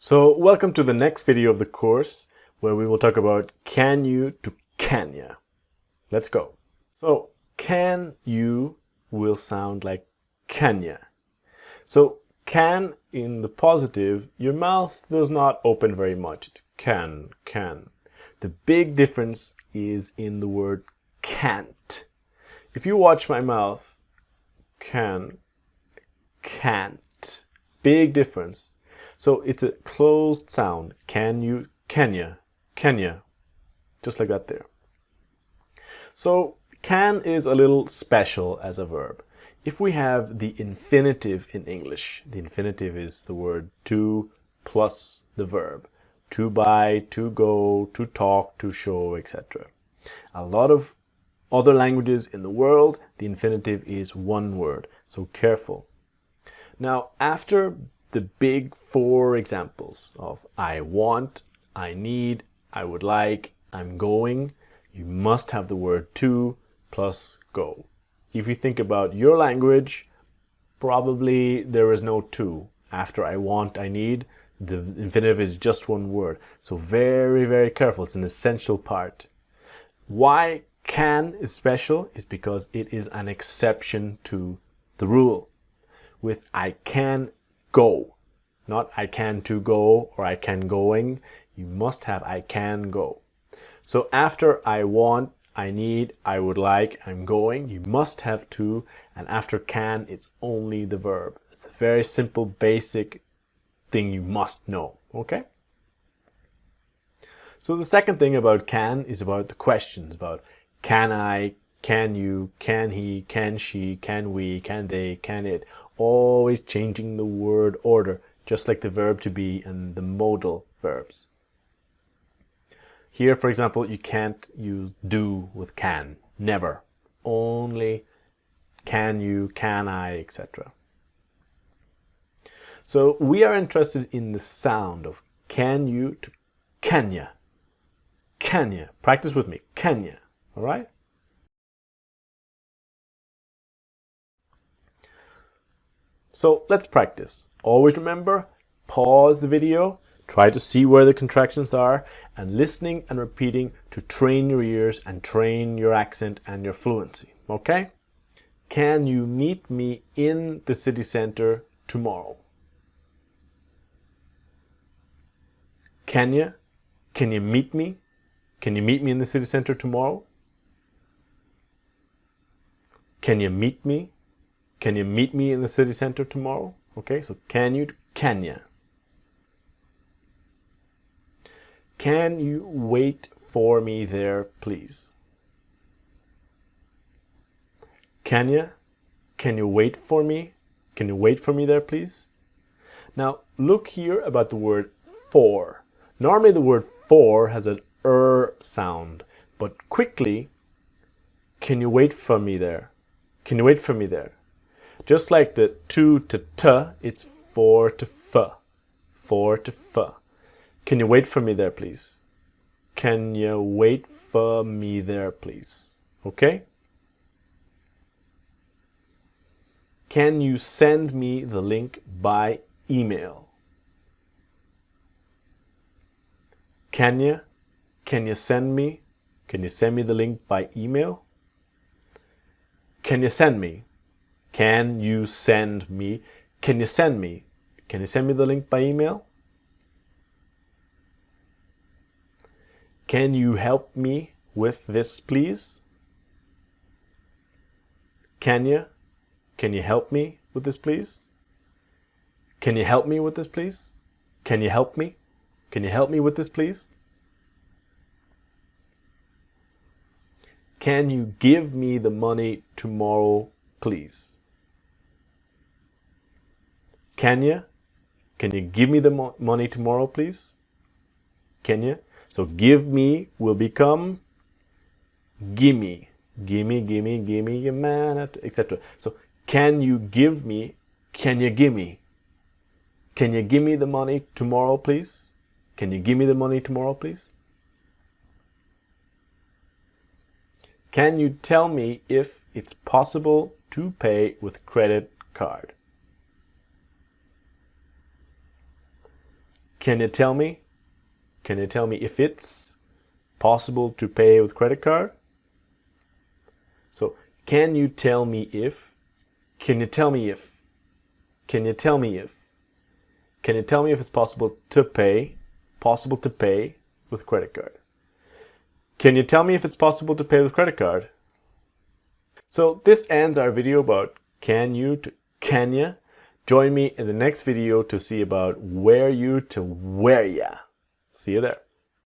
So welcome to the next video of the course where we will talk about can you to can ya. Let's go. So can you will sound like can ya. So can in the positive, your mouth does not open very much. It's can. The big difference is in the word can't. If you watch my mouth, can, can't. Big difference. So it's a closed sound. Can you, can ya. Just like that there. So can is a little special as a verb. If we have the infinitive in English, the infinitive is the word to plus the verb. To buy, to go, to talk, to show, etc. A lot of other languages in the world, the infinitive is one word. So careful. Now, after the big four examples of I want, I need, I would like, I'm going, you must have the word to plus go. If you think about your language, probably there is no to. After I want, I need, the infinitive is just one word. So very, very careful. It's an essential part. Why can is special is because it is an exception to the rule. With I can go, not I can to go or I can going, you must have I can go. So after I want, I need, I would like, I'm going, you must have to, and after can, it's only the verb. It's a very simple, basic thing you must know, okay? So the second thing about can is about the questions, about can I, can you, can he, can she, can we, can they, can it. Always changing the word order, just like the verb to be and the modal verbs. Here, for example, you can't use do with can, never. Only can you, can I, etc. So we are interested in the sound of can you to can ya. Can ya. Practice with me. Can ya. All right? So let's practice. Always remember, pause the video, try to see where the contractions are, and listening and repeating to train your ears and train your accent and your fluency. Okay? Can you meet me in the city center tomorrow? Can you? Can you meet me? Can you meet me in the city center tomorrow? Can you meet me? Can you meet me in the city center tomorrow? Okay, so can you, can ya. Can you wait for me there, please? Can you? Can you wait for me? Can you wait for me there, please? Now, look here about the word for. Normally the word for has an sound, but quickly, can you wait for me there? Can you wait for me there? Just like the to t, it's for to f. For to f. Can you wait for me there, please? Can you wait for me there, please? Okay? Can you send me the link by email? Can you? Can you send me? Can you send me the link by email? Can you send me? Can you send me? Can you send me? Can you send me the link by email? Can you help me with this, please? Can you? Can you help me with this, please? Can you help me with this, please? Can you help me? Can you help me with this, please? Can you give me the money tomorrow, please? Can you? Can you give me the money tomorrow, please? Can you? So give me will become gimme. Gimme, gimme, gimme, you man, etc. So can you give me? Can you give me? Can you give me the money tomorrow, please? Can you give me the money tomorrow, please? Can you tell me if it's possible to pay with credit card? Can you tell me? Can you tell me if it's possible to pay with credit card? So, can you tell me if? Can you tell me if? Can you tell me if? Can you tell me if it's possible to pay with credit card? Can you tell me if it's possible to pay with credit card? So this ends our video about can you to can ya. Join me in the next video to see about where you to where ya. See you there.